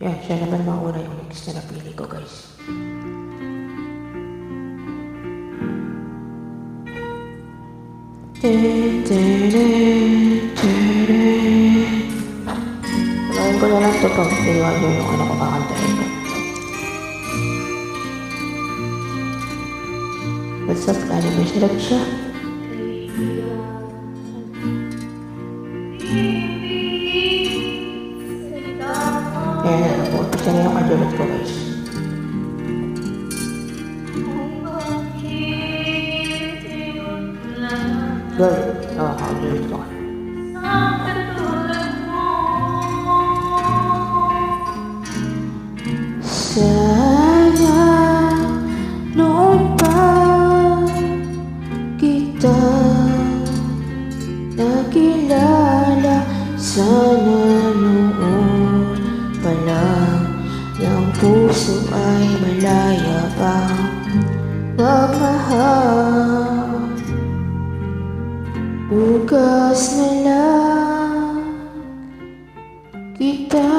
Yan, siya naman mauna yung next na napili ko, guys. Sabahin ko na lang ito pag tiliwan nyo yung ano ko kakantahin ko. What's up, anime select siya? Ayan, napunta na yung kadulat ko, guys. Girl, kadulat ko. Sana noon pa kita nakilala, sana noon pa lang ng puso ay malaya pa magmahal. Bukas na lang kita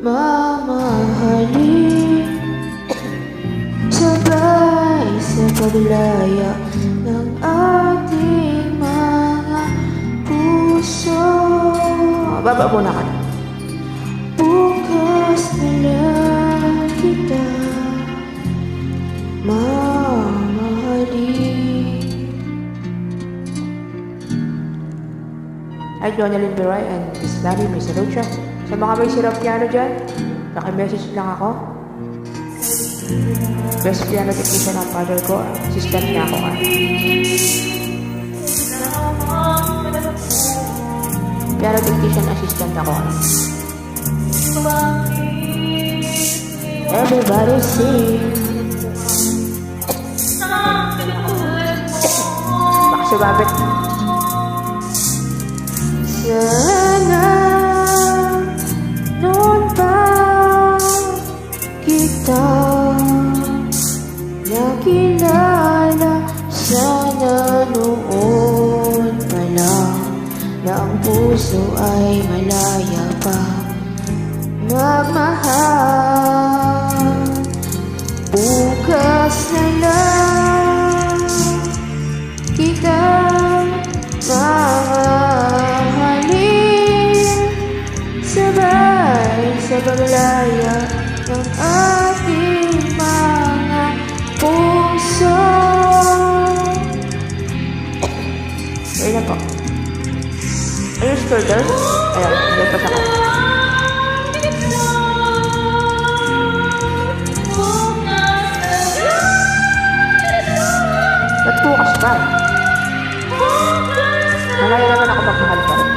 mamahalin, sabay sa paglaya ng ating mga puso. Baba muna ka na. Bukas na lang kita mamahalin. Hi, Jonalyn Biray and Miss Larry, Miss Lucia. Sa mga may sirap piano dyan, naki-message lang ako. Best piano technician ang father ko, assistant niya ako. Piano technician assistant ako. Everybody sing. Baka sumabit. Sana noon pa kita nakilala, sana noon pa lang na ang puso ay malaya pa magmahal. Bukas na lang kita mamahalin, sabay sa paglaya ng ating mga puso. Ayun na po. Ayun, shoulders. Ayan, hindi pa sa kanya. Ba't bukas ba? Malaya naman ako magmahal pa rin.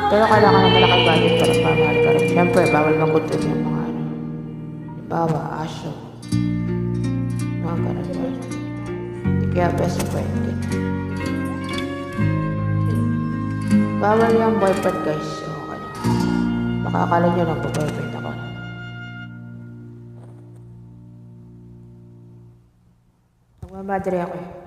Pero kailangan ng malaking budget para pamahal ka rin. Siyempre, bawal manggutin yung mga ano. Bawa, aso. Mga ganun ba? Kaya best friend din. Bawal yung boyfriend, guys. So, ano. Baka akala nyo lang po boyfriend ako. Nagmamadre ako eh.